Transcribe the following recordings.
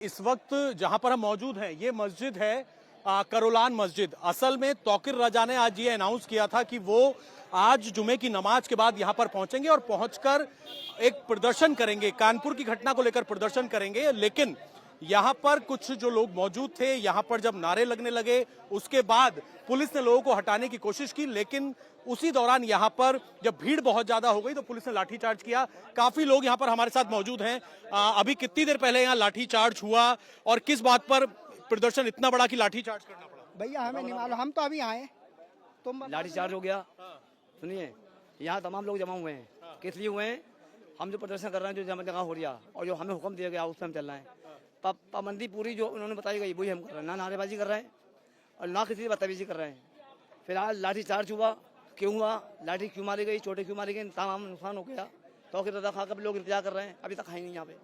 इस वक्त जहां पर हम मौजूद हैं ये मस्जिद है करोलान मस्जिद। असल में तौकीर रजा ने आज ये अनाउंस किया था कि वो आज जुमे की नमाज के बाद यहां पर पहुंचेंगे और पहुंचकर एक प्रदर्शन करेंगे, कानपुर की घटना को लेकर प्रदर्शन करेंगे। लेकिन यहां पर कुछ जो लोग मौजूद थे, यहां पर जब नारे लगने लगे उसके बाद पुलिस ने लोगों को हटाने की कोशिश की, लेकिन उसी दौरान यहां पर जब भीड़ बहुत ज्यादा हो गई तो पुलिस ने लाठीचार्ज किया। काफी लोग यहां पर हमारे साथ मौजूद हैं। अभी कितनी देर पहले यहां लाठीचार्ज हुआ और किस बात पर प्रदर्शन इतना बड़ा कि लाठीचार्ज करना पड़ा? भैया हमें नहीं मालूम, हम तो अभी आए। तुम लाठीचार्ज हो गया। सुनिए, यहाँ तमाम लोग जमा हुए हैं। किस लिए हुए हैं? हम जो प्रदर्शन कर रहे हैं, जो जमा जगह हो रही है और जो हमें हुक्म दिया गया उस पर हम चल रहे हैं। पाबंदी पूरी जो उन्होंने बताई गई वही हम कर रहे हैं। ना नारेबाजी कर रहे हैं और ना किसी से बदतमीजी कर रहे हैं। फिलहाल लाठीचार्ज हुआ, क्यों हुआ, लाठी क्यों मारी गई, चोटें क्यों मारी गई, तमाम नुकसान हो गया। तौकीर रजा खा कर लोग इंतजार कर रहे हैं, अभी तक है नहीं यहाँ पे।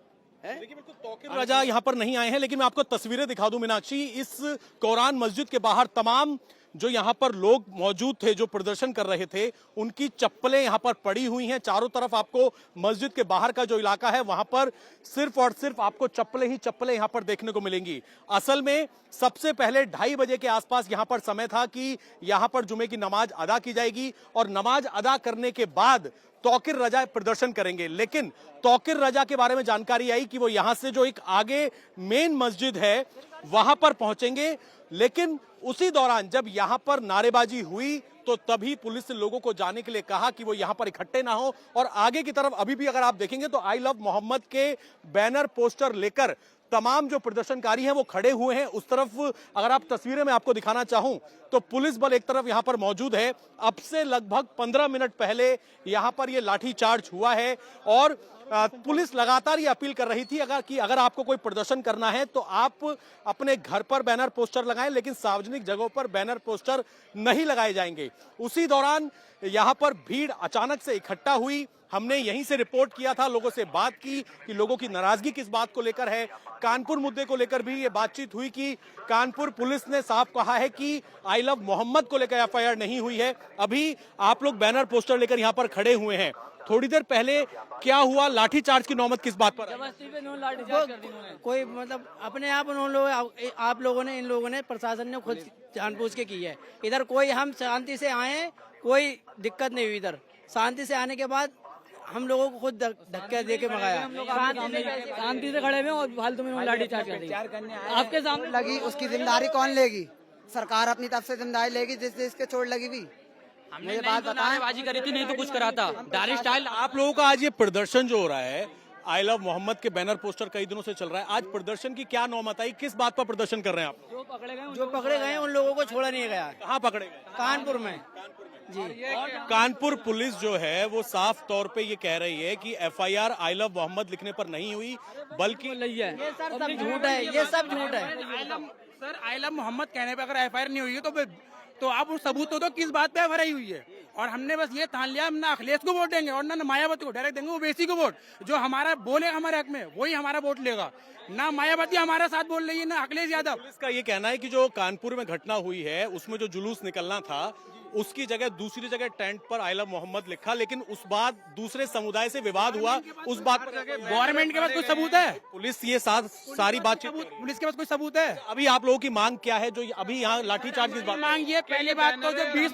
देखिए बिल्कुल तौकीर रजा यहाँ पर नहीं आए हैं, लेकिन मैं आपको तस्वीरें दिखा दूं मीनाक्षी। इस कोरान मस्जिद के बाहर तमाम जो यहाँ पर लोग मौजूद थे, जो प्रदर्शन कर रहे थे, उनकी चप्पलें यहाँ पर पड़ी हुई हैं। चारों तरफ आपको मस्जिद के बाहर का जो इलाका है वहां पर सिर्फ और सिर्फ आपको चप्पलें ही चप्पलें यहाँ पर देखने को मिलेंगी। असल में सबसे पहले 2:30 बजे के आसपास यहाँ पर समय था कि यहाँ पर जुमे की नमाज अदा की जाएगी और नमाज अदा करने के बाद तौकीर रजा प्रदर्शन करेंगे। लेकिन तौकीर रजा के बारे में जानकारी आई कि वो यहां से जो एक आगे मेन मस्जिद है वहां पर पहुंचेंगे। लेकिन उसी दौरान जब यहां पर नारेबाजी हुई तो तभी पुलिस ने लोगों को जाने के लिए कहा कि वो यहां पर इकट्ठे ना हो। और आगे की तरफ अभी भी अगर आप देखेंगे तो आई लव मोहम्मद के बैनर पोस्टर लेकर तमाम जो प्रदर्शनकारी हैं वो खड़े हुए हैं। उस तरफ अगर आप तस्वीरें में आपको दिखाना चाहूं तो पुलिस बल एक तरफ यहां पर मौजूद है। अब से लगभग 15 मिनट पहले यहां पर ये लाठीचार्ज हुआ है और पुलिस लगातार ये अपील कर रही थी अगर आपको कोई प्रदर्शन करना है तो आप अपने घर पर बैनर पोस्टर लगाएं, लेकिन सार्वजनिक जगहों पर बैनर पोस्टर नहीं लगाए जाएंगे। उसी दौरान यहां पर भीड़ अचानक से इकट्ठा हुई। हमने यहीं से रिपोर्ट किया था, लोगों से बात की कि लोगों की नाराजगी किस बात को लेकर है। कानपुर मुद्दे को लेकर भी ये बातचीत हुई कि कानपुर पुलिस ने साफ कहा है कि आई लव मोहम्मद को लेकर एफआईआर नहीं हुई है। अभी आप लोग बैनर पोस्टर लेकर यहाँ पर खड़े हुए हैं। थोड़ी देर पहले क्या हुआ, लाठीचार्ज की नौबत किस बात पर? कोई मतलब अपने आप उन्होंने लोग, आप लोगों ने, इन लोगों ने, प्रशासन ने खुद जानबूझ के की है। इधर कोई, हम शांति से आए, कोई दिक्कत नहीं हुई। इधर शांति से आने के बाद हम लोगों को खुद धक्के दे के मंगाया। शांति से खड़े हुए और फालतू में लाठीचार्ज कर दी। आपके सामने लगी, उसकी जिम्मेदारी कौन लेगी? सरकार अपनी तरफ से जिम्मेदारी लेगी जिसके चोट लगी भी। हमने बात नारेबाजी करी थी, नहीं तो कुछ करा था। Direct style. आप लोगों का आज ये प्रदर्शन जो हो रहा है, आई लव मोहम्मद के बैनर पोस्टर कई दिनों से चल रहा है, आज प्रदर्शन की क्या नौबत आई, किस बात पर प्रदर्शन कर रहे हैं आप? जो पकड़े गए उन लोगों को छोड़ा नहीं गया। कहाँ पकड़े गए? कानपुर में जी। कानपुर पुलिस जो है वो साफ तौर पे ये कह रही है कि एफआईआर आई लव मोहम्मद लिखने पर नहीं हुई, बल्कि ये सर सब झूठ है, ये सब झूठ है। सर आई लव मोहम्मद कहने पे अगर एफआईआर नहीं हुई है तो आप उस सबूत तो किस बात पे एफआईआर हुई है? और हमने बस ये ठान लिया, हम ना अखिलेश को वोट देंगे और ना मायावती को डायरेक्ट देंगे। ओवैसी को वोट, जो हमारा बोलेगा हमारे हक में वही हमारा वोट लेगा। ना मायावती हमारा साथ बोल रही है, ना अखिलेश यादव। पुलिस का ये कहना है कि जो कानपुर में घटना हुई है उसमें जो जुलूस निकलना था उसकी जगह दूसरी जगह टेंट पर आई लव मोहम्मद लिखा, लेकिन उस बात दूसरे समुदाय से विवाद हुआ। उस बात पर गवर्नमेंट के पास कोई सबूत है? पुलिस ये सारी बातचीत, पुलिस के पास कोई सबूत है? अभी आप लोगों की मांग क्या है जो अभी यहाँ लाठीचार्ज की बात? मांग ये, पहली बात तो जो 20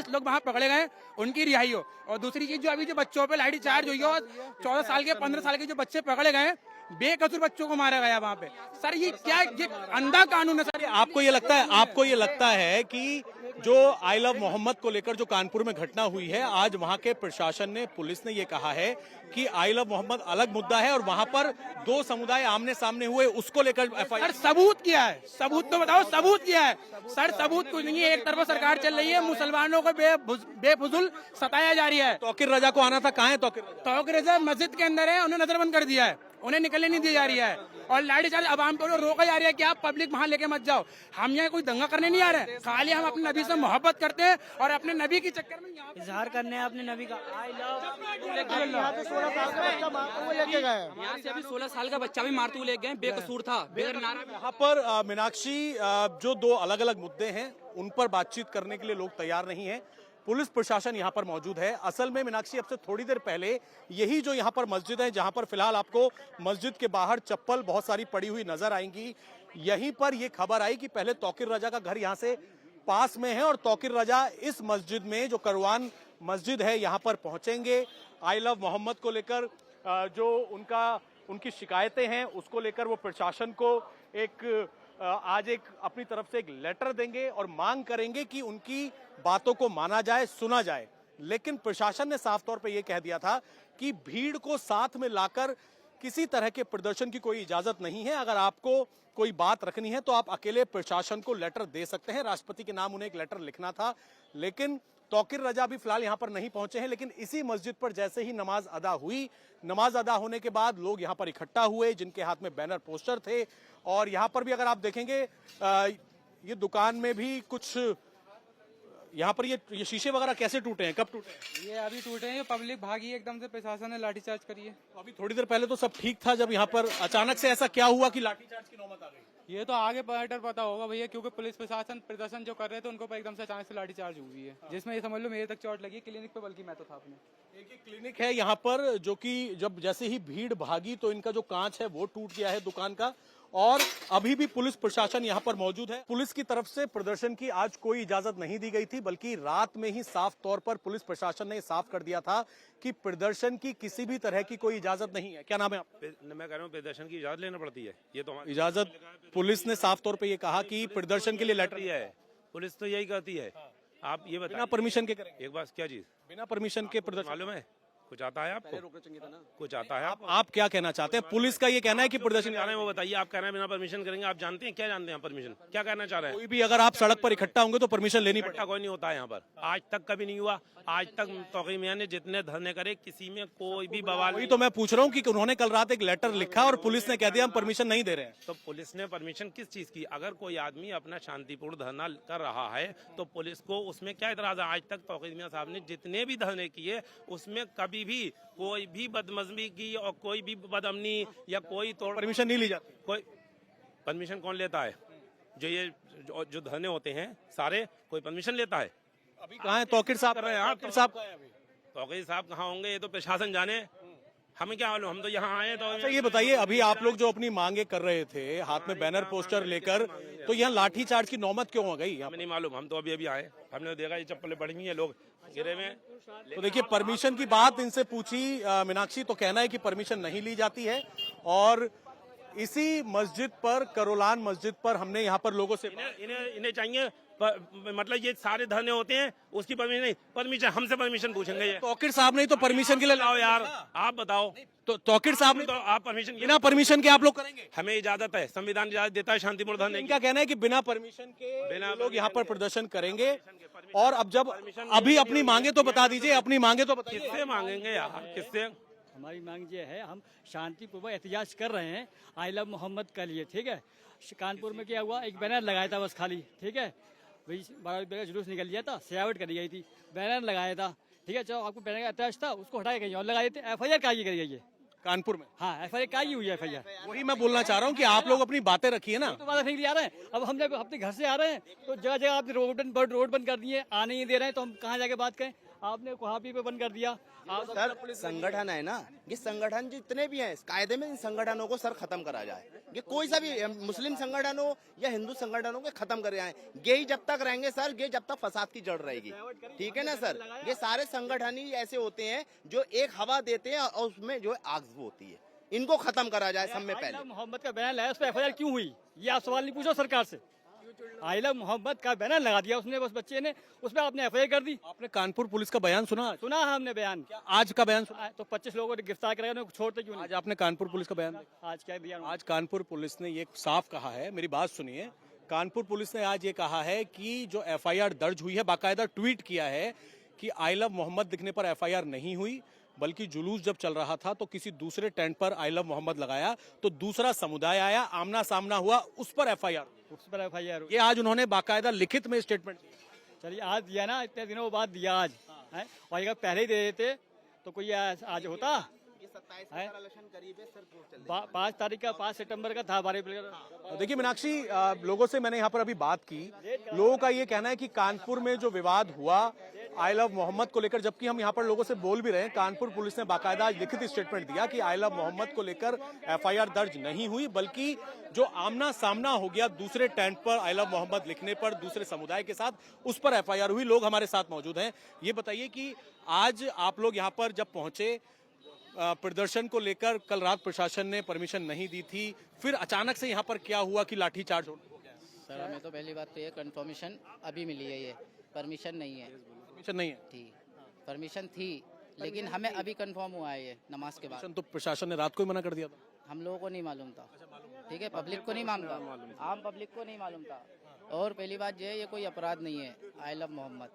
लोग वहाँ पकड़े गए उनकी रिहाई हो, और दूसरी चीज जो अभी जो बच्चों पे लाठीचार्ज हुई हो, 14 साल के 15 साल के जो बच्चे पकड़े गए, बेकसूर बच्चों को मारा गया वहाँ पे। सर ये क्या, ये अंधा कानून है सर। आपको ये लगता है कि जो आई लव मोहम्मद को लेकर जो कानपुर में घटना हुई है, आज वहां के प्रशासन ने, पुलिस ने ये कहा है कि आई लव मोहम्मद अलग मुद्दा है और वहां पर दो समुदाय आमने सामने हुए, उसको लेकर एफआईआर? सबूत क्या है? सबूत तो बताओ, सबूत क्या है? सर सबूत कुछ नहीं है। एक तरफ सरकार चल रही है, मुसलमानों को बेफुजुल सताया जा रही है। तौकीर रजा को आना था, कहाँ है तौकीर रजा? मस्जिद के अंदर है, उन्हें नजरबंद कर दिया है, उन्हें निकलने नहीं दी जा रही है। और लाठीचार्ज आवाम को रोका जा रही है कि आप पब्लिक वहां लेके मत जाओ। हम यहाँ कोई दंगा करने नहीं आ रहे हैं, खाली हम अपने नबी से मोहब्बत करते हैं और अपने नबी के चक्कर में इजहार करने हैं अपने नबी का। यहाँ से अभी 16 साल का बच्चा भी मारते हुए ले गए, बेकसूर था, बेगर नारा। यहाँ पर मीनाक्षी जो दो अलग अलग मुद्दे हैं उन पर बातचीत करने के लिए लोग तैयार नहीं है। पुलिस प्रशासन यहाँ पर मौजूद है। असल में मीनाक्षी, अब से थोड़ी देर पहले यही जो यहाँ पर मस्जिद है, जहाँ पर फिलहाल आपको मस्जिद के बाहर चप्पल बहुत सारी पड़ी हुई नजर आएंगी, यहीं पर ये खबर आई कि पहले तौकीर रजा का घर यहाँ से पास में है और तौकीर रजा इस मस्जिद में, जो करवान मस्जिद है, यहाँ पर पहुंचेंगे। आई लव मोहम्मद को लेकर जो उनकी शिकायतें हैं, उसको लेकर वो प्रशासन को आज अपनी तरफ से एक लेटर देंगे और मांग करेंगे कि उनकी बातों को माना जाए, सुना जाए। लेकिन प्रशासन ने साफ तौर पे ये कह दिया था कि भीड़ को साथ में लाकर किसी तरह के प्रदर्शन की कोई इजाजत नहीं है। अगर आपको कोई बात रखनी है तो आप अकेले प्रशासन को लेटर दे सकते हैं। राष्ट्रपति के नाम उन्हें एक लेटर लिखना था, लेकिन तौकीर रजा भी फिलहाल यहां पर नहीं पहुंचे हैं। लेकिन इसी मस्जिद पर जैसे ही नमाज अदा हुई, नमाज अदा होने के बाद लोग यहां पर इकट्ठा हुए, जिनके हाथ में बैनर पोस्टर थे। और यहां पर भी अगर आप देखेंगे, ये दुकान में भी कुछ यहाँ पर ये शीशे वगैरह कैसे टूटे हैं, कब टूटे हैं? ये अभी टूटे हैं, पब्लिक भागी एकदम से, प्रशासन ने लाठीचार्ज करी है। अभी थोड़ी देर पहले तो सब ठीक था, जब यहाँ पर अचानक से ऐसा क्या हुआ कि लाठीचार्ज की नौबत आ गई? ये तो आगे बेटर पता होगा भैया, क्योंकि पुलिस प्रशासन प्रदर्शन जो कर रहे थे उनको पर एकदम से अचानक से लाठीचार्ज हुई है, जिसमें ये समझ लो मेरे तक चोट लगी क्लिनिक पे, बल्कि मैं तो था अपने। एक क्लिनिक है यहाँ पर, जो कि जब जैसे ही भीड़ भागी तो इनका जो कांच है वो टूट गया है दुकान का। और अभी भी पुलिस प्रशासन यहाँ पर मौजूद है। पुलिस की तरफ से प्रदर्शन की आज कोई इजाजत नहीं दी गई थी, बल्कि रात में ही साफ तौर पर पुलिस प्रशासन ने साफ कर दिया था कि प्रदर्शन की किसी भी तरह की कोई इजाजत नहीं है। क्या नाम है आप? मैं कह रहा हूँ प्रदर्शन की इजाजत लेना पड़ती है, ये तो इजाजत पुलिस ने साफ तौर पर ये कहा कि प्रदर्शन के लिए लेटर है, पुलिस तो यही कहती है। आप ये बताइए, बिना परमिशन के करेंगे? एक बात, क्या चीज बिना परमिशन के प्रदर्शन मालूम है? कुछ आता है आपको? कुछ आता है आप क्या कहना चाहते हैं? पुलिस का ये कहना है कि प्रदर्शन जा रहे हैं, वो बताइए। आप कह रहे हैं बिना परमिशन करेंगे, आप जानते हैं, क्या जानते हैं परमिशन क्या कहना चाह रहे हैं? कोई भी अगर आप सड़क पर इकट्ठा होंगे तो परमिशन लेनी पड़ेगी। कोई नहीं होता है यहाँ पर, आज तक कभी नहीं हुआ। आज तक तौकीर मियां ने जितने धरने करे, किसी में कोई भी बवाल वही तो मैं पूछ रहा हूँ कि उन्होंने कल रात एक लेटर लिखा और पुलिस ने कह दिया हम परमिशन नहीं दे रहे हैं। तो पुलिस ने परमिशन किस चीज की? अगर कोई आदमी अपना शांतिपूर्ण धरना कर रहा है तो पुलिस को उसमें क्या इतराज है? आज तक तौकीर मियां साहब ने जितने भी धरने किए, उसमें कभी भी कोई भी बदमजमी की और कोई भी बदअमनी या कोई तोड़ परमिशन नहीं ली जाती। कोई परमिशन कौन लेता है? जो धरने होते हैं सारे, कोई परमिशन लेता है? अभी कहाँ है तौकीर साहब? कर रहे हैं आप? तौकीर साहब कहाँ हैं अभी? तौकीर साहब कहाँ होंगे, ये तो प्रशासन जाने। हमें क्या मालूम, हम तो यहाँ आए। तो अच्छा ये बताइए, अभी आप लोग जो अपनी मांगे कर रहे थे हाथ में बैनर पोस्टर लेकर, तो यहाँ लाठीचार्ज की नौबत क्यों हो गई? हमें नहीं मालूम, हम तो अभी अभी आए, हमने देखा ये चप्पलें पड़ी हुई है, लोग गिरे में। तो देखिए, परमिशन की बात इनसे पूछी मीनाक्षी, तो कहना है कि परमिशन नहीं ली जाती है। और इसी मस्जिद पर, करोलान मस्जिद पर, हमने यहाँ पर लोगों से इन्हें चाहिए मतलब ये सारे धरने होते हैं, उसकी परमिशन नहीं, परमिशन हमसे परमिशन पूछेंगे। ये तौकीर साहब ने तो परमिशन के लिए लाओ यार, आप बताओ। तो तौकीर साहब ने तो आप परमिशन, बिना परमिशन के आप लोग करेंगे? हमें इजाजत है, संविधान इजाजत देता है शांतिपूर्ण धरने की। इनका कहना है कि बिना परमिशन के लोग यहाँ पर प्रदर्शन करेंगे। और अब जब अभी अपनी मांगे तो बता दीजिए, अपनी मांगे तो बताइए। किससे मांगेंगे यार, किससे? हमारी मांग ये है, हम शांतिपूर्वक एहतजाज कर रहे हैं आई लव मोहम्मद के लिए, ठीक है। कानपुर में क्या हुआ, एक बैनर लगाया था बस खाली, ठीक है, वही 12 रुपये का जुलूस निकल लिया था, सजावट करी गई थी, बैनर लगाया था, ठीक है। चलो आपको बैनर का एहतजाज था, उसको हटाया गई और लगाई थी। FIR कायगी करी गई है कानपुर में। हाँ, FIR कायगी हुई है। FIR वही मैं बोलना चाह रहा हूँ कि आप लोग अपनी बातें रखिए ना। तो बात नहीं आ रहे हैं। अब हम जब अपने घर से आ रहे हैं तो जगह जगह आपने रोड बंद कर दिए, आने नहीं दे रहे हैं, तो हम कहाँ जाके बात करें? आपने गुवाहाटी पे बंद कर दिया। सर संगठन है ना, ये संगठन जितने भी हैं कायदे में इन संगठनों को सर खत्म करा जाए। ये कोई सा भी मुस्लिम संगठन हो या हिंदू संगठन हो, के खत्म करे जाए। ये ही जब तक रहेंगे सर, ये जब तक फसाद की जड़ रहेगी, ठीक है ना सर। ये सारे संगठन ही ऐसे होते हैं जो एक हवा देते हैं और उसमें जो आग होती है, इनको खत्म करा जाए सब में पहले। मोहम्मद का बैनर लगाया, उस पर FIR क्यों हुई, ये आप सवाल नहीं पूछो सरकार से। आई लव मोहम्मद का बैनर लगा दिया उसने, बस बच्चे ने, उस पर आपने FIR कर दी। आपने कानपुर पुलिस का बयान सुना? सुना है हमने बयान। आज का बयान सुना? तो 25 लोगों को गिरफ्तार करेगा, उन्हें छोड़ते क्यों नहीं? आज आपने कानपुर पुलिस का बयान देखा? आज क्या दिया? आज कानपुर पुलिस ने ये साफ कहा है, मेरी बात सुनिए। कानपुर पुलिस ने आज ये कहा है कि जो FIR दर्ज हुई है, बाकायदा ट्वीट किया है कि आई लव मोहम्मद दिखने पर FIR नहीं हुई, बल्कि जुलूस जब चल रहा था तो किसी दूसरे टेंट पर आई लव मोहम्मद लगाया, तो दूसरा समुदाय आया, आमना सामना हुआ, उस पर FIR FIR ये आज उन्होंने बाकायदा लिखित में स्टेटमेंट दिया। चलिए आज दिया ना, इतने दिनों बाद दिया आज है, और अगर पहले ही दे देते तो कोई आज होता। 5 तारीख का, 5 सितंबर का था 12 अप्रैल का। देखिए मीनाक्षी, लोगों से मैंने यहाँ पर अभी बात की, लोगों का ये कहना है कि कानपुर में जो विवाद हुआ आई लव मोहम्मद को लेकर, जबकि हम यहाँ पर लोगों से बोल भी रहे हैं, कानपुर पुलिस ने बाकायदा लिखित स्टेटमेंट दिया कि आई लव मोहम्मद को लेकर एफआईआर दर्ज नहीं हुई, बल्कि जो आमना सामना हो गया दूसरे टेंट पर आई लव मोहम्मद लिखने पर दूसरे समुदाय के साथ, उस पर एफआईआर हुई। लोग हमारे साथ मौजूद हैं। ये बताइए कि आज आप लोग यहाँ पर जब पहुंचे, प्रदर्शन को लेकर कल रात प्रशासन ने परमिशन नहीं दी थी, फिर अचानक से यहाँ पर क्या हुआ कि लाठीचार्ज हो गया? सर हमें तो पहली बात तो ये कंफर्मेशन अभी मिली है, ये परमिशन नहीं है। परमिशन नहीं है? थी परमिशन थी, लेकिन हमें अभी कंफर्म हुआ है ये नमाज के बाद। तो प्रशासन ने रात को ही मना कर दिया था? हम लोगों को नहीं मालूम था, ठीक है, पब्लिक को नहीं मालूम था, आम पब्लिक को नहीं मालूम था। और पहली बात ये कोई अपराध नहीं है, आई लव मोहम्मद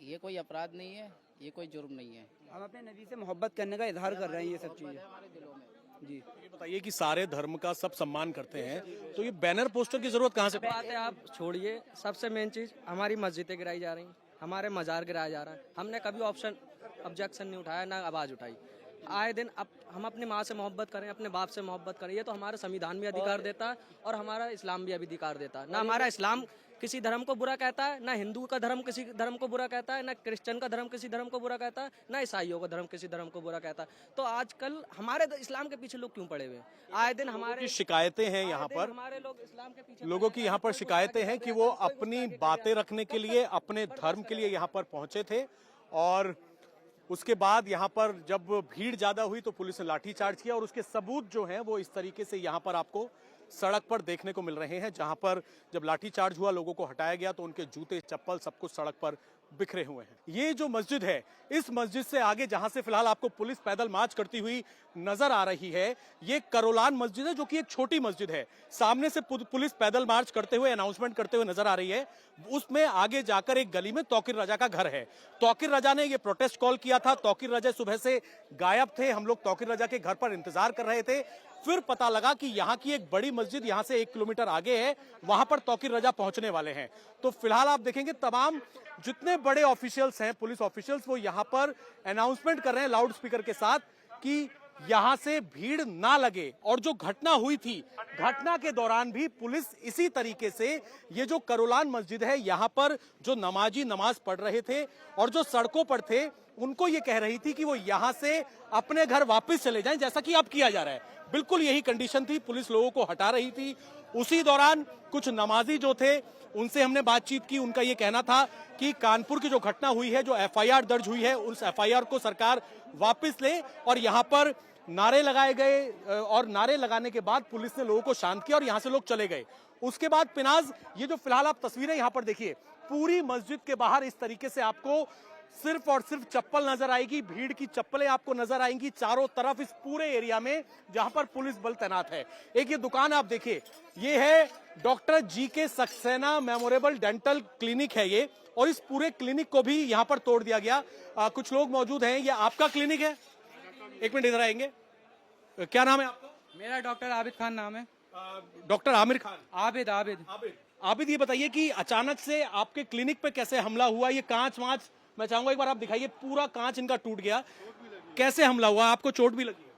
ये कोई अपराध नहीं है, ये कोई जुर्म नहीं है। हम अपने नबी से मोहब्बत करने का इजहार कर रहे हैं, ये सब चीजें हमारे दिलों में। जी ये बताइए कि सारे धर्म का सब सम्मान करते हैं, तो ये बैनर पोस्टर की जरूरत कहाँ से पड़ी? बात है आप छोड़िए, सबसे मेन चीज हमारी मस्जिदें गिराई जा रही हैं, हमारे मजार गिराया जा रहा है। हमने कभी ऑब्जेक्शन नहीं उठाया, ना आवाज उठाई। आए दिन अब हम अपनी माँ से मोहब्बत करें, अपने बाप से मोहब्बत करें, ये तो हमारा संविधान भी अधिकार देता है और हमारा इस्लाम भी अधिकार देता है। ना हमारा इस्लाम किसी धर्म को बुरा कहता है, ना हिंदू का धर्म किसी धर्म को बुरा कहता है, ना क्रिश्चियन का धर्म किसी धर्म को बुरा कहता है, ना ईसाइयों का धर्म किसी धर्म को बुरा कहता है। तो आजकल हमारे इस्लाम के पीछे लोग क्यों पड़े हुए हैं? आए दिन हमारे शिकायतें हैं यहाँ पर, हमारे लोग इस्लाम के पीछे लोगों की यहाँ पर शिकायतें हैं कि वो अपनी बातें रखने के लिए, अपने धर्म के लिए यहाँ पर पहुंचे थे, और उसके बाद यहाँ पर जब भीड़ ज्यादा हुई तो पुलिस ने लाठीचार्ज किया, और उसके सबूत जो हैं वो इस तरीके से यहाँ पर आपको सड़क पर देखने को मिल रहे हैं, जहां पर जब लाठीचार्ज हुआ लोगों को हटाया गया तो उनके जूते चप्पल सब कुछ सड़क पर बिखरे हुए हैं। ये जो मस्जिद है, इस मस्जिद से आगे जहां से फिलहाल आपको पुलिस पैदल मार्च करती हुई नजर आ रही है, ये करोलान मस्जिद है, जो कि एक छोटी मस्जिद है। सामने से पुलिस पैदल मार्च करते हुए, अनाउंसमेंट करते हुए नजर आ रही है। उसमें आगे जाकर एक गली में तौकीर रजा का घर है। तौकीर रजा ने ये प्रोटेस्ट कॉल किया था। तौकीर रजा सुबह से गायब थे। हम लोग तौकीर रजा के घर पर इंतजार कर रहे थे। फिर पता लगा कि यहाँ की एक बड़ी मस्जिद यहाँ से 1 किलोमीटर आगे है, वहां पर तौकीर रजा पहुंचने वाले हैं। तो फिलहाल आप देखेंगे तमाम जितने बड़े ऑफिशियल्स हैं, पुलिस ऑफिशियल्स, वो यहाँ पर अनाउंसमेंट कर रहे हैं लाउड स्पीकर के साथ कि यहां से भीड़ ना लगे। और जो घटना हुई थी, घटना के दौरान भी पुलिस इसी तरीके से, ये जो करोलान मस्जिद है, यहां पर जो नमाजी नमाज पढ़ रहे थे और जो सड़कों पर थे, उनको ये कह रही थी कि वो यहां से अपने घर वापस चले जाएं, जैसा कि अब किया जा रहा है। बिल्कुल यही कंडीशन थी, पुलिस लोगों को हटा रही थी। उसी दौरान कुछ नमाजी जो थे, उनसे हमने बातचीत की। उनका ये कहना था कि कानपुर की जो घटना हुई है, जो एफआईआर दर्ज हुई है, उस एफआईआर को सरकार वापस ले। और यहाँ पर नारे लगाए गए, और नारे लगाने के बाद पुलिस ने लोगों को शांत किया और यहाँ से लोग चले गए। उसके बाद पिनाज, ये जो फिलहाल आप तस्वीरें यहाँ पर देखिए, पूरी मस्जिद के बाहर इस तरीके से आपको सिर्फ और सिर्फ चप्पल नजर आएगी, भीड़ की चप्पलें आपको नजर आएंगी चारों तरफ इस पूरे एरिया में जहां पर पुलिस बल तैनात है। एक ये दुकान आप देखिए, ये है doctor GK Saxena memorable dental clinic है ये, और इस पूरे क्लिनिक को भी यहाँ पर तोड़ दिया गया। कुछ लोग मौजूद हैं। ये आपका क्लिनिक है? एक मिनट इधर आएंगे। क्या नाम है आपका? मेरा डॉक्टर आबिद खान नाम है। डॉक्टर आमिर खान? आबिद। ये बताइए कि अचानक से आपके क्लिनिक पे कैसे हमला हुआ? ये कांच वांच, मैं चाहूंगा एक बार आप दिखाइए, पूरा कांच इनका टूट गया। कैसे हमला हुआ? आपको चोट भी लगी?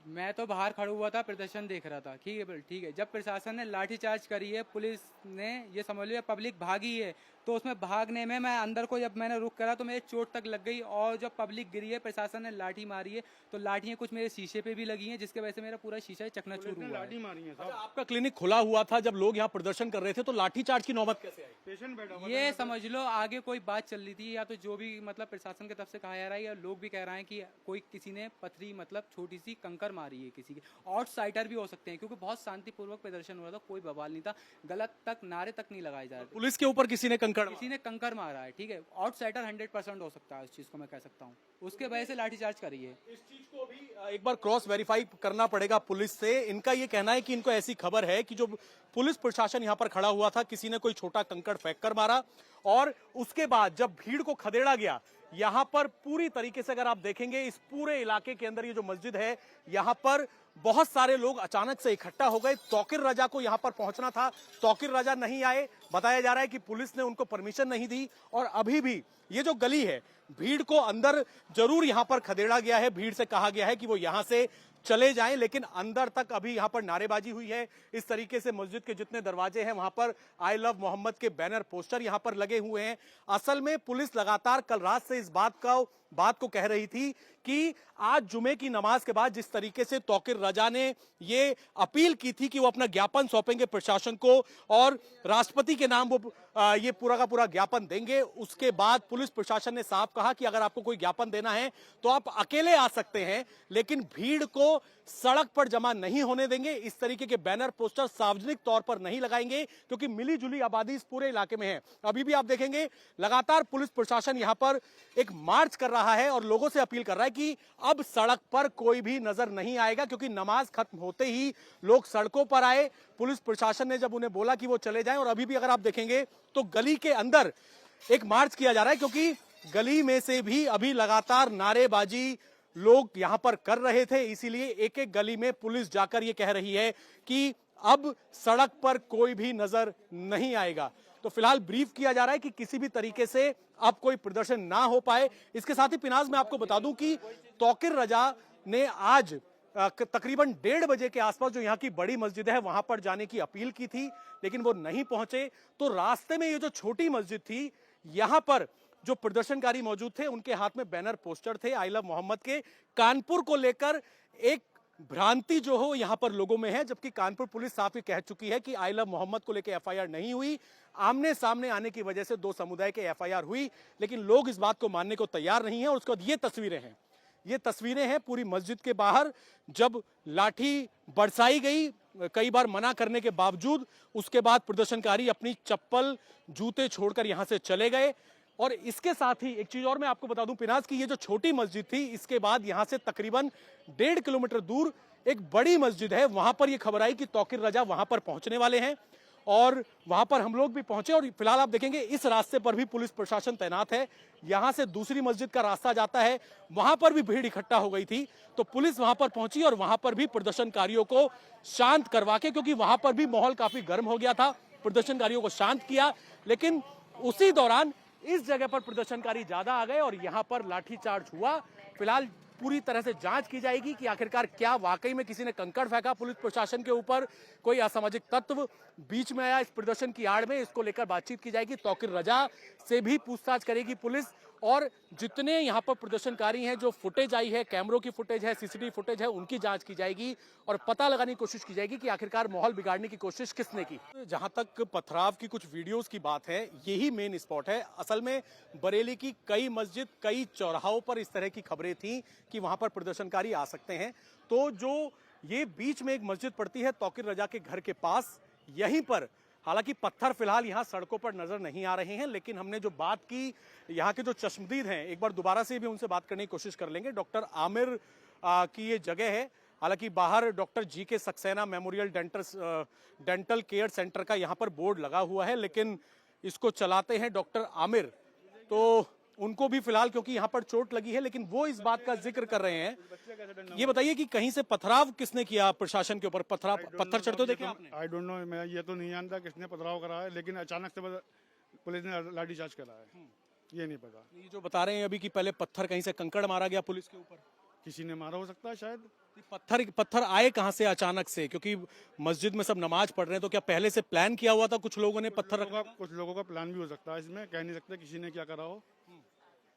मैं तो बाहर खड़ा हुआ था, प्रदर्शन देख रहा था। ठीक है। जब प्रशासन ने लाठीचार्ज करी है, पुलिस ने, ये समझ लिया पब्लिक भागी है, तो उसमें भागने में मैं अंदर को जब मैंने रुक करा तो मेरे चोट तक लग गई। और जब पब्लिक गिरी है, प्रशासन ने लाठी मारी है, तो लाठियां कुछ मेरे शीशे पे भी लगी हैं, जिसके वजह से मेरा पूरा शीशा चकनाचूर हुआ है। आपका क्लिनिक खुला हुआ था, जब लोग यहाँ प्रदर्शन कर रहे थे तो लाठीचार्ज की नौबत कैसे आई? पेशेंट बैठा, ये समझ लो आगे कोई बात चल रही थी, या तो जो भी मतलब प्रशासन की तरफ से कहा जा रहा है, या लोग भी कह रहे हैं कि कोई किसी ने पथरी मतलब छोटी सी कंकर मारी है किसी के। आउटसाइडर भी हो सकते हैं, क्योंकि बहुत शांतिपूर्वक प्रदर्शन हो रहा था, कोई बवाल नहीं था, गलत तक नारे तक नहीं लगाए जा रहे थे। पुलिस के ऊपर किसी ने कंकड़ मारा है, ठीक है। आउटसाइडर 100% हो सकता है, इस चीज को मैं कह सकता हूँ। उसके वजह से लाठीचार्ज करी है। इस चीज को भी एक बार क्रॉस वेरीफाई करना पड़ेगा पुलिस से। इनका ये कहना है कि इनको ऐसी खबर है कि जो पुलिस प्रशासन यहाँ पर खड़ा हुआ था, किसी ने कोई छोटा कंकड़ फेंक कर मारा, और उसके बाद जब भीड़ को खदेड़ा गया, यहाँ पर पूरी तरीके से अगर आप देखेंगे, इस पूरे इलाके के अंदर ये जो मस्जिद है, यहाँ पर बहुत सारे लोग अचानक से इकट्ठा हो गए। तौकीर रजा को यहाँ पर पहुंचना था, तौकीर रजा नहीं आए। बताया जा रहा है कि पुलिस ने उनको परमिशन नहीं दी, और अभी भी ये जो गली है, भीड़ को अंदर जरूर यहाँ पर खदेड़ा गया है। भीड़ से कहा गया है कि वो यहाँ से चले जाएं, लेकिन अंदर तक अभी यहां पर नारेबाजी हुई है। इस तरीके से मस्जिद के जितने दरवाजे हैं वहां पर आई लव मोहम्मद के बैनर पोस्टर यहां पर लगे हुए हैं। असल में पुलिस लगातार कल रात से इस बात को कह रही थी कि आज जुमे की नमाज के बाद जिस तरीके से तौकीर रजा ने ये अपील की थी कि वो अपना ज्ञापन सौंपेंगे प्रशासन को और राष्ट्रपति के नाम वो ये पूरा का पूरा ज्ञापन देंगे, उसके बाद पुलिस प्रशासन ने साफ कहा कि अगर आपको कोई ज्ञापन देना है तो आप अकेले आ सकते हैं, लेकिन भीड़ को सड़क पर जमा नहीं होने देंगे। इस तरीके के बैनर पोस्टर सार्वजनिक तौर पर नहीं लगाएंगे क्योंकि मिली जुली आबादी इस पूरे इलाके में है। अभी भी आप देखेंगे लगातार पुलिस प्रशासन यहां पर एक मार्च कर रहा है और लोगों से अपील कर रहा है कि अब सड़क पर कोई भी नजर नहीं आएगा, क्योंकि नमाज खत्म होते ही लोग सड़कों पर आए। पुलिस प्रशासन ने जब उन्हें बोला कि वो चले जाएं, और अभी भी अगर आप देखेंगे तो गली के अंदर एक मार्च किया जा रहा है, क्योंकि गली में से भी अभी लगातार नारेबाजी लोग यहां पर कर रहे थे। इसीलिए एक एक गली में पुलिस जाकर ये कह रही है कि अब सड़क पर कोई भी नजर नहीं आएगा। तो फिलहाल ब्रीफ किया जा रहा है कि किसी भी तरीके से अब कोई प्रदर्शन ना हो पाए। इसके साथ ही पिनाज में आपको बता दूं कि तौकीर रजा ने आज तकरीबन 1:30 बजे के आसपास जो यहाँ की बड़ी मस्जिद है वहां पर जाने की अपील की थी, लेकिन वो नहीं पहुंचे। तो रास्ते में ये जो छोटी मस्जिद थी, यहां पर जो प्रदर्शनकारी मौजूद थे उनके हाथ में बैनर पोस्टर थे आई लव मोहम्मद के। कानपुर को लेकर एक भ्रांति जो हो यहां पर लोगों में है, जबकि कानपुर पुलिस साफ ही कह चुकी है कि आई लव मोहम्मद को लेकर एफआईआर नहीं हुई। आमने सामने आने की वजह से दो समुदाय के एफआईआर हुई, लेकिन लोग इस बात को मानने को तैयार नहीं है। और उसके बाद ये तस्वीरें हैं पूरी मस्जिद के बाहर जब लाठी बरसाई गई, कई बार मना करने के बावजूद उसके बाद प्रदर्शनकारी अपनी चप्पल जूते छोड़कर यहां से चले गए। और इसके साथ ही एक चीज और मैं आपको बता दूं पिनाज की, ये जो छोटी मस्जिद थी इसके बाद यहां से तकरीबन 1.5 किलोमीटर दूर एक बड़ी मस्जिद है, वहां पर यह खबर आई कि तौकीर रजा वहां पर पहुंचने वाले हैं और वहां पर हम लोग भी पहुंचे। और फिलहाल आप देखेंगे इस रास्ते पर भी पुलिस प्रशासन तैनात है। यहां से दूसरी मस्जिद का रास्ता जाता है, वहां पर भी भीड़ इकट्ठा हो गई थी, तो पुलिस वहां पर पहुंची और वहां पर भी प्रदर्शनकारियों को शांत करवा के, क्योंकि वहां पर भी माहौल काफी गर्म हो गया था, प्रदर्शनकारियों को शांत किया। लेकिन उसी दौरान इस जगह पर प्रदर्शनकारी ज्यादा आ गए और यहां पर लाठीचार्ज हुआ। फिलहाल पूरी तरह से जांच की जाएगी कि आखिरकार क्या वाकई में किसी ने कंकड़ फेंका पुलिस प्रशासन के ऊपर, कोई असामाजिक तत्व बीच में आया इस प्रदर्शन की आड़ में, इसको लेकर बातचीत की जाएगी। तौकीर रजा से भी पूछताछ करेगी पुलिस और जितने यहाँ पर प्रदर्शनकारी हैं, जो फुटेज आई है, कैमरों की फुटेज है, सीसीटीवी फुटेज है, उनकी जांच की जाएगी और पता लगाने की कोशिश की जाएगी कि आखिरकार माहौल बिगाड़ने की कोशिश किसने की। जहां तक पथराव की कुछ वीडियोस की बात है, यही मेन स्पॉट है। असल में बरेली की कई मस्जिद, कई चौराहों पर इस तरह की खबरें थी कि वहां पर प्रदर्शनकारी आ सकते हैं। तो जो ये बीच में एक मस्जिद पड़ती है तौकीर रजा के घर के पास, यहीं पर हालांकि पत्थर फिलहाल यहाँ सड़कों पर नजर नहीं आ रहे हैं, लेकिन हमने जो बात की यहाँ के जो चश्मदीद हैं, एक बार दोबारा से भी उनसे बात करने की कोशिश कर लेंगे। डॉक्टर आमिर की ये जगह है, हालांकि बाहर doctor GK Saxena memorial dental care centre का यहाँ पर बोर्ड लगा हुआ है, लेकिन इसको चलाते हैं डॉक्टर आमिर। तो उनको भी फिलहाल क्योंकि यहाँ पर चोट लगी है, लेकिन वो इस बात का जिक्र कर रहे हैं। ये बताइए कि कहीं से पथराव किसने किया प्रशासन के ऊपर? पत्थर चढ़ते देखे आपने? आई डोंट नो, मैं ये तो नहीं जानता किसने पथराव करा है, लेकिन अचानक से पुलिस ने लाठीचार्ज करा है, ये नहीं पता। ये जो बता रहे हैं अभी कि पहले पत्थर कहीं से कंकड़ मारा गया पुलिस के ऊपर, किसी ने मारा हो सकता है शायद। पत्थर आए कहां से अचानक से? क्योंकि मस्जिद में सब नमाज पढ़ रहे हैं, तो क्या पहले से प्लान किया हुआ था कुछ लोगों ने पत्थर रखा? कुछ लोगों का प्लान भी हो सकता है, इसमें कह नहीं सकते किसी ने क्या करा हो।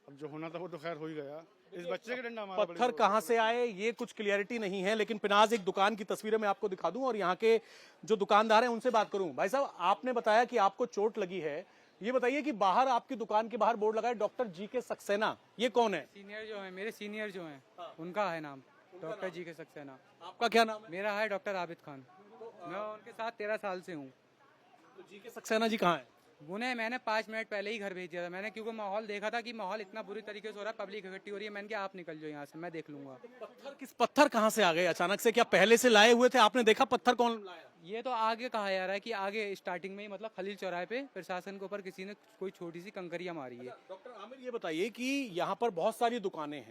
अब जो होना था वो तो खैर हो ही गया। इस बच्चे के डंडा मारा, पत्थर कहां से आए ये कुछ क्लियरिटी नहीं है। लेकिन पिनाज एक दुकान की तस्वीरें मैं आपको दिखा दूं और यहाँ के जो दुकानदार हैं उनसे बात करूं। भाई साहब, आपने बताया कि आपको चोट लगी है, ये बताइए कि बाहर आपकी दुकान के बाहर बोर्ड लगा है डॉक्टर जीके सक्सेना, ये कौन है? सीनियर जो है, मेरे सीनियर जो हैं, उनका है नाम डॉक्टर जीके सक्सेना। आपका क्या नाम है? मेरा है डॉक्टर आबिद खान, मैं उनके साथ 13 साल से हूँ। तो जीके सक्सेना जी कहाँ है? उन्हें मैंने 5 मिनट पहले ही घर भेज दिया था मैंने, क्योंकि माहौल देखा था कि माहौल इतना बुरी तरीके से हो रहा है, पब्लिक इकट्ठी हो रही है। मैंने कहा आप निकल जाओ यहाँ से, मैं देख लूंगा। पत्थर कहाँ से आ गए अचानक से? क्या पहले से लाए हुए थे? आपने देखा पत्थर कौन लाया? ये तो आगे कहा जा रहा है कि आगे स्टार्टिंग में ही, मतलब खलील चौराहे पे प्रशासन के ऊपर किसी ने कोई छोटी सी कंकरियां मारी है। डॉक्टर आमिर, ये बताइए कि यहाँ पर बहुत सारी दुकानें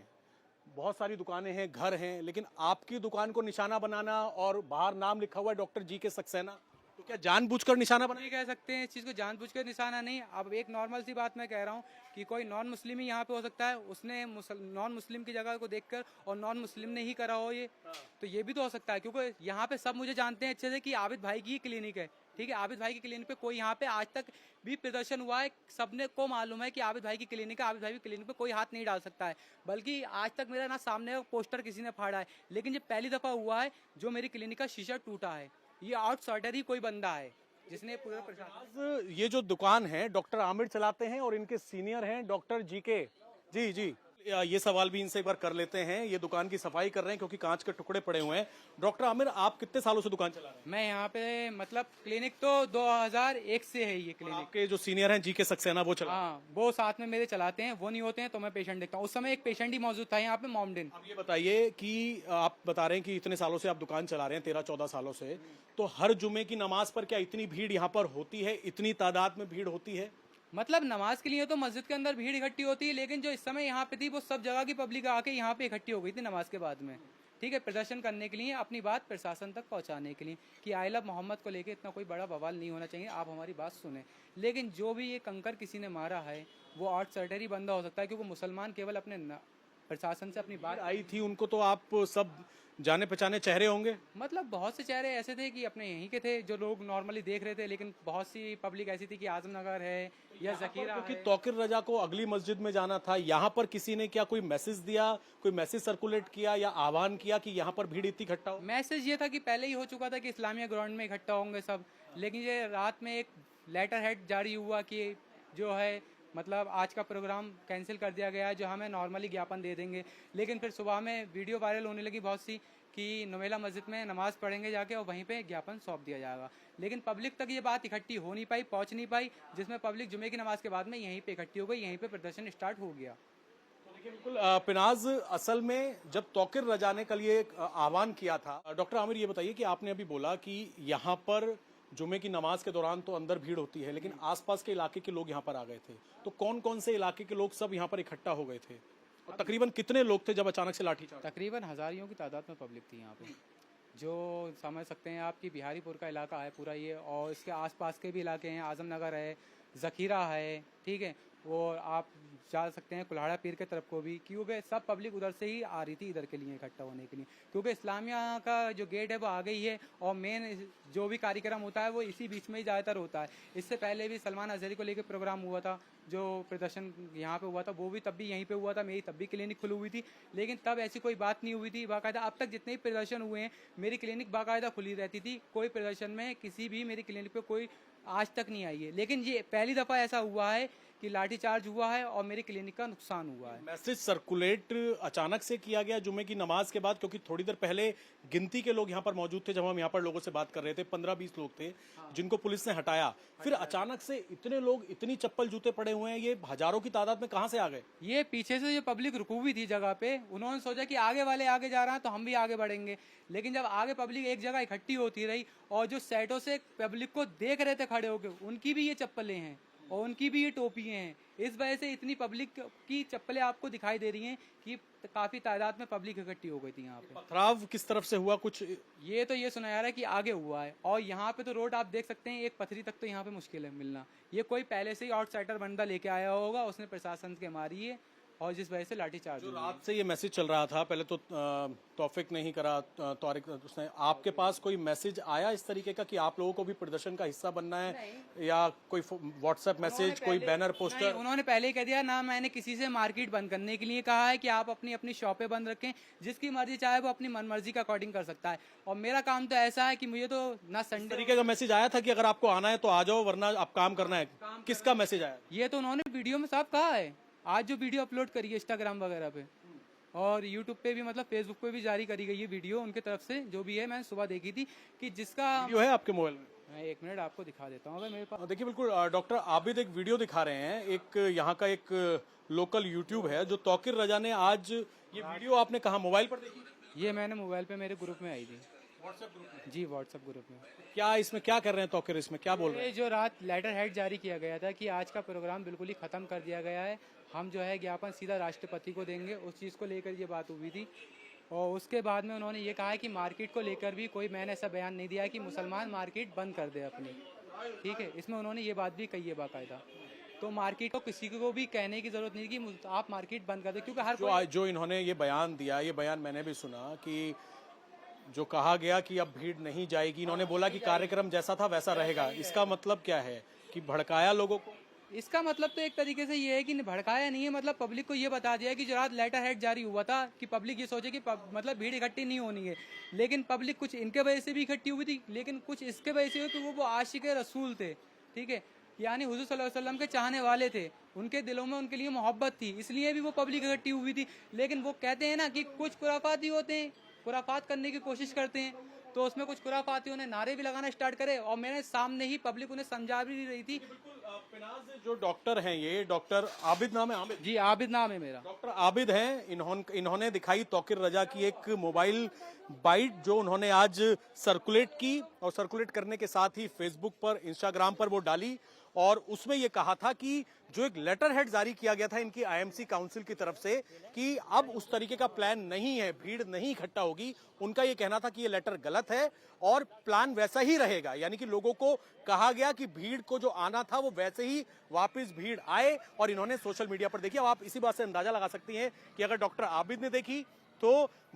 हैं, घर हैं, लेकिन आपकी दुकान को निशाना बनाना और बाहर नाम लिखा हुआ है डॉक्टर जीके सक्सेना, तो क्या जानबूझकर निशाना बना? नहीं कह सकते हैं इस चीज़ को जानबूझकर निशाना नहीं। अब एक नॉर्मल सी बात मैं कह रहा हूँ कि कोई नॉन मुस्लिम ही यहाँ पे हो सकता है, उसने नॉन मुस्लिम की जगह को देखकर और नॉन मुस्लिम ने ही करा हो ये, तो ये भी तो हो सकता है। क्योंकि यहाँ पे सब मुझे जानते हैं अच्छे से कि आबिद भाई की ही क्लिनिक है, ठीक है। आबिद भाई की क्लिनिक पे कोई यहाँ पे आज तक भी प्रदर्शन हुआ है, सबने को मालूम है कि आबिद भाई की क्लिनिक है, आबिद भाई की क्लिनिक पे कोई हाथ नहीं डाल सकता है। बल्कि आज तक मेरा ना सामने पोस्टर किसी ने फाड़ा है, लेकिन ये पहली दफा हुआ है जो मेरी क्लिनिक का शीशा टूटा है। ये आउटसाइडर ही कोई बंदा है जिसने पूरा प्रशासन। आज ये जो दुकान है डॉक्टर आमिर चलाते हैं और इनके सीनियर हैं डॉक्टर जीके। जी जी, ये सवाल भी इनसे एक बार कर लेते हैं। ये दुकान की सफाई कर रहे हैं क्योंकि कांच के टुकड़े पड़े हुए हैं। डॉक्टर आमिर, आप कितने सालों से दुकान चला रहे हैं? मैं यहाँ पे मतलब क्लिनिक तो 2001 से है ये क्लिनिक। आपके जो सीनियर हैं जीके सक्सेना वो चला? हाँ, वो साथ में मेरे चलाते हैं, वो नहीं होते हैं तो मैं पेशेंट देखता हूँ। उस समय एक पेशेंट ही मौजूद था यहाँ पे, मोमडिन। अब ये बताइए कि आप बता रहे हैं कि इतने सालों से आप दुकान चला रहे हैं, 13-14 सालों से, तो हर जुमे की नमाज पर क्या इतनी भीड़ यहाँ पर होती है, इतनी तादाद में भीड़ होती है? मतलब नमाज के लिए तो मस्जिद के अंदर भीड़ इकट्ठी होती है, लेकिन जो इस समय यहाँ पे थी वो सब जगह की पब्लिक आके यहाँ पे इकट्ठी हो गई थी नमाज के बाद में, ठीक है, प्रदर्शन करने के लिए, अपनी बात प्रशासन तक पहुँचाने के लिए कि आई लव मोहम्मद को लेके इतना कोई बड़ा बवाल नहीं होना चाहिए, आप हमारी बात सुने। लेकिन जो भी ये कंकर किसी ने मारा है वो आउटसाइडर ही बंदा हो सकता है, क्योंकि मुसलमान केवल अपने प्रशासन से अपनी बात आई थी, उनको तो आप सब जाने पहचाने चेहरे होंगे? मतलब बहुत से चेहरे ऐसे थे कि अपने यहीं के थे जो लोग नॉर्मली देख रहे थे, लेकिन बहुत सी पब्लिक ऐसी थी कि आजमनगर है या जकीरा है। क्योंकि तौकीर रजा को अगली मस्जिद में जाना था, यहाँ पर किसी ने क्या कोई मैसेज दिया, कोई मैसेज सर्कुलेट किया या आह्वान किया कि यहाँ पर भीड़ इतनी इकट्ठा हो? मैसेज ये था कि पहले ही हो चुका था कि इस्लामिया ग्राउंड में इकट्ठा होंगे सब, लेकिन ये रात में एक लेटर हेड जारी हुआ कि जो है मतलब आज का प्रोग्राम कैंसिल कर दिया गया है, जो हमें नॉर्मली ज्ञापन दे देंगे। लेकिन फिर सुबह में वीडियो वायरल होने लगी बहुत सी कि नवेला मस्जिद में नमाज पढ़ेंगे जाके और वहीं पे ज्ञापन सौंप दिया जाएगा। लेकिन पब्लिक तक ये बात इकट्ठी हो नहीं पाई, पहुंच नहीं पाई, जिसमें पब्लिक जुमे की नमाज के बाद में यहीं पे इकट्ठी हो गई, यहीं पे प्रदर्शन स्टार्ट हो गया। देखिए बिल्कुल पिनाज, असल में जब तौकीर रजा ने कल ये आह्वान किया था, डॉक्टर आमिर ये बताइए कि आपने अभी बोला कि यहाँ पर जुमे की नमाज के दौरान तो अंदर भीड़ होती है, लेकिन आसपास के इलाके के लोग यहाँ पर आ गए थे, तो कौन कौन से इलाके के लोग सब यहाँ पर इकट्ठा हो गए थे और तकरीबन कितने लोग थे जब अचानक से लाठीचार्ज? तकरीबन हजारियों की तादाद में पब्लिक थी यहाँ पे, जो समझ सकते हैं आप कि बिहारीपुर का इलाका है पूरा ये, और इसके आसपास के भी इलाके हैं, आजमनगर है, जखीरा है, ठीक है, और आप जा सकते हैं कुल्हाड़ा पीर के तरफ को भी, क्योंकि सब पब्लिक उधर से ही आ रही थी इधर के लिए इकट्ठा होने के लिए, क्योंकि इस्लामिया का जो गेट है वो आ गई है और मेन जो भी कार्यक्रम होता है वो इसी बीच में ही ज़्यादातर होता है। इससे पहले भी सलमान अजहरी को लेकर प्रोग्राम हुआ था, जो प्रदर्शन यहाँ पे हुआ था वो भी तब भी यहीं पे हुआ था, मेरी तब भी क्लिनिक खुली हुई थी, लेकिन तब ऐसी कोई बात नहीं हुई थी बाकायदा। अब तक जितने भी प्रदर्शन हुए हैं मेरी क्लिनिक बाकायदा खुली रहती थी, कोई प्रदर्शन में किसी भी मेरी क्लिनिक पे कोई आज तक नहीं आई है। लेकिन ये पहली दफ़ा ऐसा हुआ है कि लाठीचार्ज हुआ है और मेरी क्लिनिक का नुकसान हुआ है। मैसेज सर्कुलेट अचानक से किया गया जुमे की नमाज के बाद, क्योंकि थोड़ी देर पहले गिनती के लोग यहाँ पर मौजूद थे, जब हम यहाँ पर लोगों से बात कर रहे थे 15-20 लोग थे जिनको पुलिस ने हटाया, फिर अचानक से इतने लोग, इतनी चप्पल जूते पड़े हुए हैं, ये हजारों की तादाद में कहाँ से आ गए? ये पीछे से जो पब्लिक रुकी हुई थी जगह पे, उन्होंने सोचा कि आगे वाले आगे जा रहे हैं तो हम भी आगे बढ़ेंगे, लेकिन जब आगे पब्लिक एक जगह इकट्ठी होती रही और जो सेटों से पब्लिक को देख रहे थे खड़े होकर, उनकी भी ये चप्पलें हैं और उनकी भी ये टोपियां हैं, इस वजह से इतनी पब्लिक की चप्पलें आपको दिखाई दे रही हैं कि काफी तादाद में पब्लिक इकट्ठी हो गई थी यहाँ पे। पथराव किस तरफ से हुआ कुछ? ये तो ये सुना जा रहा है कि आगे हुआ है, और यहाँ पे तो रोड आप देख सकते हैं, एक पथरी तक तो यहाँ पे मुश्किल है मिलना। ये कोई पहले से ही आउटसाइडर बंदा लेके आया होगा, उसने प्रशासन के मारी है और जिस वजह से लाठीचार्ज हुआ। रात से ये मैसेज चल रहा था, पहले तो तौफिक नहीं करा, तौरिक उसने, आपके पास कोई मैसेज आया इस तरीके का कि आप लोगों को भी प्रदर्शन का हिस्सा बनना है, या कोई व्हाट्सएप मैसेज, कोई बैनर पोस्टर? उन्होंने पहले ही कह दिया ना, मैंने किसी से मार्केट बंद करने के लिए कहा है कि आप अपनी अपनी शॉपें बंद रखें, जिसकी मर्जी चाहे वो अपनी मनमर्जी का अकॉर्डिंग कर सकता है, और मेरा काम तो ऐसा है कि मुझे तो ना संडे तरीके का मैसेज आया था कि अगर आपको आना है तो आ जाओ, वरना आप काम करना है। किसका मैसेज आया? ये तो उन्होंने वीडियो में साफ कहा है, आज जो वीडियो अपलोड करी है इंस्टाग्राम वगैरह पे और यूट्यूब पे भी, मतलब फेसबुक पे भी जारी करी गई है वीडियो उनके तरफ से, जो भी है मैंने सुबह देखी थी कि जिसका वीडियो है आपके मोबाइल में? मैं 1 मिनट आपको दिखा देता हूँ अगर मेरे पास। देखिए बिल्कुल डॉक्टर आबिद एक वीडियो दिखा रहे हैं, एक यहाँ का एक लोकल यूट्यूब है जो तौकीर रजा ने आज, ये वीडियो आपने कहा मोबाइल पर देखी? ये मैंने मोबाइल पे मेरे ग्रुप में आई थी, व्हाट्सएप ग्रुप में? जी व्हाट्सएप ग्रुप में। क्या इसमें क्या कर रहे हैं तौकीर, इसमें क्या बोल रहे हैं? जो रात लेटर हेड जारी किया गया था कि आज का प्रोग्राम बिल्कुल ही खत्म कर दिया गया है, हम जो है ज्ञापन सीधा राष्ट्रपति को देंगे, उस चीज़ को लेकर ये बात हुई थी। और उसके बाद में उन्होंने ये कहा है कि मार्केट को लेकर भी कोई मैंने ऐसा बयान नहीं दिया है कि मुसलमान मार्केट बंद कर दे अपनी, ठीक है। इसमें उन्होंने ये बात भी कही है बाकायदा। तो मार्केट को किसी को भी कहने की जरूरत नहीं कि आप मार्केट बंद कर दे, क्योंकि हर जो इन्होंने ये बयान दिया, ये बयान मैंने भी सुना कि जो कहा गया कि अब भीड़ नहीं जाएगी, इन्होंने बोला कि कार्यक्रम जैसा था वैसा रहेगा। इसका मतलब क्या है कि भड़काया लोगों को? इसका मतलब तो एक तरीके से ये है कि भड़काया नहीं है, मतलब पब्लिक को ये बता दिया कि जो रात लेटर हेड जारी हुआ था कि पब्लिक ये सोचे कि मतलब भीड़ इकट्ठी नहीं होनी है, लेकिन पब्लिक कुछ इनके वजह से भी इकट्ठी हुई थी, लेकिन कुछ इसके वजह से हुई कि वो आशिक रसूल थे, ठीक है, यानी हुजूर सल्लल्लाहु अलैहि वसल्लम के चाहने वाले थे, उनके दिलों में उनके लिए मोहब्बत थी, इसलिए भी वो पब्लिक इकट्ठी हुई थी। लेकिन वो कहते हैं ना कि कुछ खुराफाती होते हैं, खुराफात करने की कोशिश करते हैं, तो उसमें कुछ खुराफातियों ने नारे भी लगाना स्टार्ट करे और मेरे सामने ही पब्लिक उन्हें समझा भी रही थी। जो डॉक्टर हैं, ये डॉक्टर आबिद नाम है? आबिद जी, आबिद नाम है मेरा। डॉक्टर आबिद हैं। इन्होंने दिखाई तौकीर रजा की एक मोबाइल बाइट जो उन्होंने आज सर्कुलेट की, और सर्कुलेट करने के साथ ही फेसबुक पर, इंस्टाग्राम पर वो डाली, और उसमें ये कहा था कि जो एक लेटर हेड जारी किया गया था इनकी आईएमसी काउंसिल की तरफ से कि अब उस तरीके का प्लान नहीं है, भीड़ नहीं इकट्ठा होगी। उनका ये कहना था कि ये लेटर गलत है और प्लान वैसा ही रहेगा, यानी कि लोगों को कहा गया कि भीड़ को जो आना था वो वैसे ही वापस भीड़ आए। और इन्होंने सोशल मीडिया पर देखी, अब आप इसी बात से अंदाजा लगा सकती हैं कि अगर डॉक्टर आबिद ने देखी तो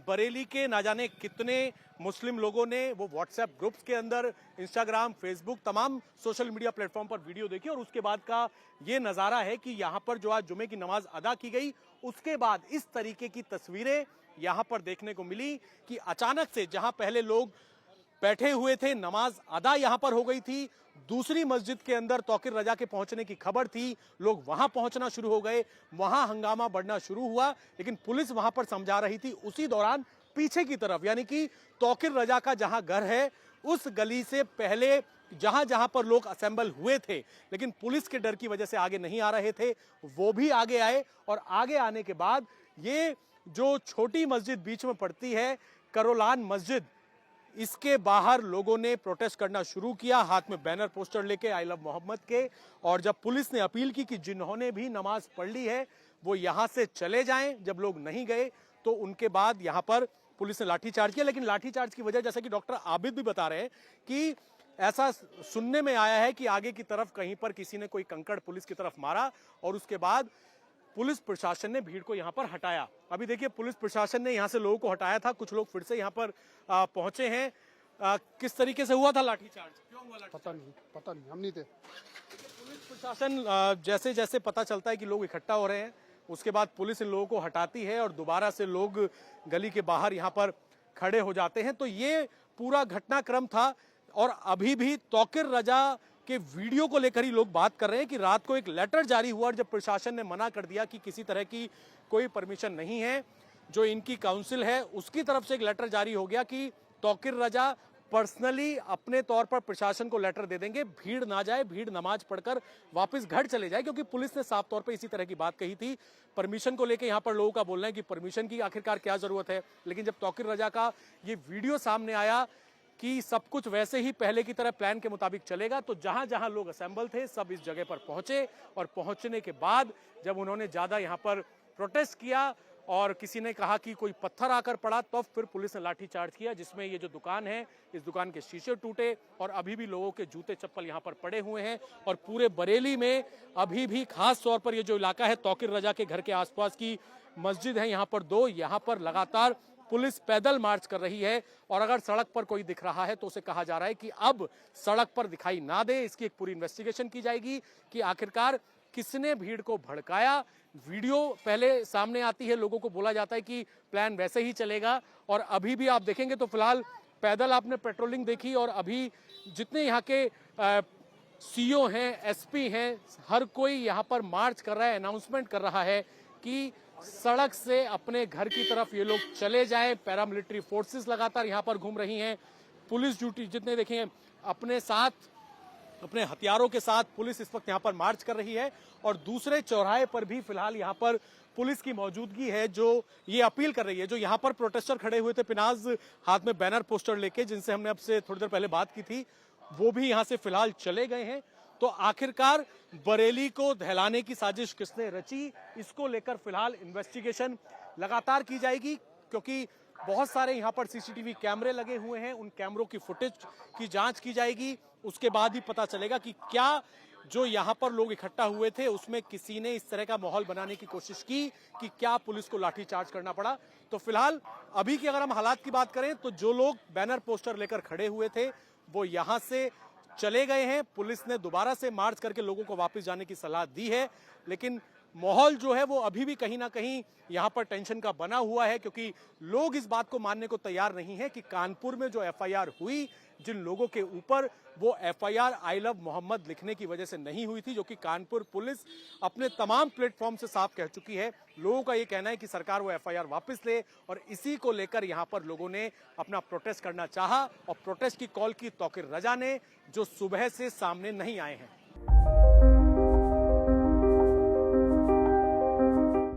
बरेली के ना जाने कितने मुस्लिम लोगों ने वो व्हाट्सएप ग्रुप्स के अंदर, इंस्टाग्राम, फेसबुक, तमाम सोशल मीडिया प्लेटफॉर्म पर वीडियो देखी। और उसके बाद का ये नजारा है कि यहाँ पर जो आज जुमे की नमाज अदा की गई, उसके बाद इस तरीके की तस्वीरें यहाँ पर देखने को मिली कि अचानक से जहां पहले लोग बैठे हुए थे, नमाज अदा यहाँ पर हो गई थी, दूसरी मस्जिद के अंदर तौकीर रजा के पहुंचने की खबर थी, लोग वहां पहुंचना शुरू हो गए, वहां हंगामा बढ़ना शुरू हुआ, लेकिन पुलिस वहां पर समझा रही थी। उसी दौरान पीछे की तरफ, यानी कि तौकीर रजा का जहां घर है उस गली से पहले जहां जहां पर लोग असेंबल हुए थे, लेकिन पुलिस के डर की वजह से आगे नहीं आ रहे थे, वो भी आगे आए। और आगे आने के बाद ये जो छोटी मस्जिद बीच में पड़ती है, करोलान मस्जिद, इसके बाहर लोगों ने प्रोटेस्ट करना शुरू किया, हाथ में बैनर पोस्टर लेके आई लव मोहम्मद के। और जब पुलिस ने अपील की कि जिन्होंने भी नमाज पढ़ ली है वो यहां से चले जाएं, जब लोग नहीं गए तो उनके बाद यहां पर पुलिस ने लाठीचार्ज किया। लेकिन लाठीचार्ज की वजह, जैसा कि डॉक्टर आबिद भी बता रहे हैं, कि ऐसा सुनने में आया है कि आगे की तरफ कहीं पर किसी ने कोई कंकड़ पुलिस की तरफ मारा और उसके बाद पुलिस प्रशासन ने भीड़ को यहां पर हटाया। अभी देखिए, पुलिस प्रशासन ने यहां से लोगों को हटाया था, कुछ लोग फिर से यहां पर पहुंचे हैं। किस तरीके से हुआ था लाठीचार्ज, क्यों हुआ लाठीचार्ज? पता नहीं, हम नहीं थे। पुलिस प्रशासन जैसे जैसे पता चलता है कि लोग इकट्ठा हो रहे हैं, उसके बाद पुलिस इन लोगों को हटाती है और दोबारा से लोग गली के बाहर यहाँ पर खड़े हो जाते हैं। तो ये पूरा घटनाक्रम था। और अभी भी तौकीर रजा के वीडियो को लेकर ही लोग बात कर रहे हैं कि रात को एक लेटर जारी हुआ और जब प्रशासन ने मना कर दिया कि किसी तरह की कोई परमिशन नहीं है, जो इनकी काउंसिल है उसकी तरफ से एक लेटर जारी हो गया कि तौकीर रजा पर्सनली अपने तौर पर प्रशासन को लेटर दे देंगे, भीड़ ना जाए, भीड़ नमाज पढ़कर वापस घर चले जाए। क्योंकि पुलिस ने साफ तौर पे इसी तरह की बात कही थी। परमिशन को लेकर यहाँ पर लोगों का बोलना है कि परमिशन की आखिरकार क्या जरूरत है। लेकिन जब तौकीर रजा का ये वीडियो सामने आया कि सब कुछ वैसे ही पहले की तरह प्लान के मुताबिक चलेगा, तो जहां जहां लोग असेंबल थे सब इस जगह पर पहुंचे। और पहुंचने के बाद जब उन्होंने ज्यादा यहाँ पर प्रोटेस्ट किया और किसी ने कहा कि कोई पत्थर आकर पड़ा, तो फिर पुलिस ने लाठीचार्ज किया, जिसमें ये जो दुकान है, इस दुकान के शीशे टूटे और अभी भी लोगों के जूते चप्पल यहाँ पर पड़े हुए हैं। और पूरे बरेली में अभी भी, खास तौर पर ये जो इलाका है तौकीर रजा के घर के आसपास की मस्जिद है यहाँ पर 2, यहाँ पर लगातार पुलिस पैदल मार्च कर रही है। और अगर सड़क पर कोई दिख रहा है तो उसे कहा जा रहा है कि अब सड़क पर दिखाई ना दे, इसकी एक पूरी इन्वेस्टिगेशन की जाएगी कि आखिरकार किसने भीड़ को भड़काया। वीडियो पहले सामने आती है, लोगों को बोला जाता है कि प्लान वैसे ही चलेगा। और अभी भी आप देखेंगे तो फिलहाल पैदल आपने पेट्रोलिंग देखी और अभी जितने यहाँ के सीओ हैं, एसपी हैं, हर कोई यहाँ पर मार्च कर रहा है, अनाउंसमेंट कर रहा है कि सड़क से अपने घर की तरफ ये लोग चले जाएं। पैरामिलिट्री फोर्सेस लगातार यहाँ पर घूम रही हैं। पुलिस ड्यूटी जितने देखें अपने साथ, अपने हथियारों के साथ पुलिस इस वक्त यहाँ पर मार्च कर रही है। और दूसरे चौराहे पर भी फिलहाल यहाँ पर पुलिस की मौजूदगी है, जो ये अपील कर रही है। जो यहाँ पर प्रोटेस्टर खड़े हुए थे पिनाज हाथ में बैनर पोस्टर लेके, जिनसे हमने अब से थोड़ी देर पहले बात की थी, वो भी यहाँ से फिलहाल चले गए हैं। तो आखिरकार बरेली को दहलाने की साजिश किसने रची, इसको लेकर फिलहाल इन्वेस्टिगेशन लगातार की जाएगी। क्योंकि बहुत सारे यहाँ पर सीसीटीवी कैमरे लगे हुए हैं, उन कैमरों की फुटेज की जांच की जाएगी। उसके बाद ही पता चलेगा कि क्या जो यहाँ पर लोग इकट्ठा हुए थे उसमें किसी ने इस तरह का माहौल बनाने की कोशिश की कि क्या पुलिस को लाठीचार्ज करना पड़ा। तो फिलहाल अभी की अगर हम हालात की बात करें तो जो लोग बैनर पोस्टर लेकर खड़े हुए थे वो यहाँ से चले गए हैं। पुलिस ने दोबारा से मार्च करके लोगों को वापस जाने की सलाह दी है, लेकिन माहौल जो है वो अभी भी कहीं ना कहीं यहाँ पर टेंशन का बना हुआ है, क्योंकि लोग इस बात को मानने को तैयार नहीं है कि कानपुर में जो एफआईआर हुई जिन लोगों के ऊपर, वो एफआईआर आई लव मोहम्मद लिखने की वजह से नहीं हुई थी, जो कि कानपुर पुलिस अपने तमाम प्लेटफॉर्म से साफ कह चुकी है। लोगों का ये कहना है कि सरकार वो एफआईआर वापस ले, और इसी को लेकर यहाँ पर लोगों ने अपना प्रोटेस्ट करना चाहा और प्रोटेस्ट की कॉल की तौकीर रजा ने, जो सुबह से सामने नहीं आए हैं।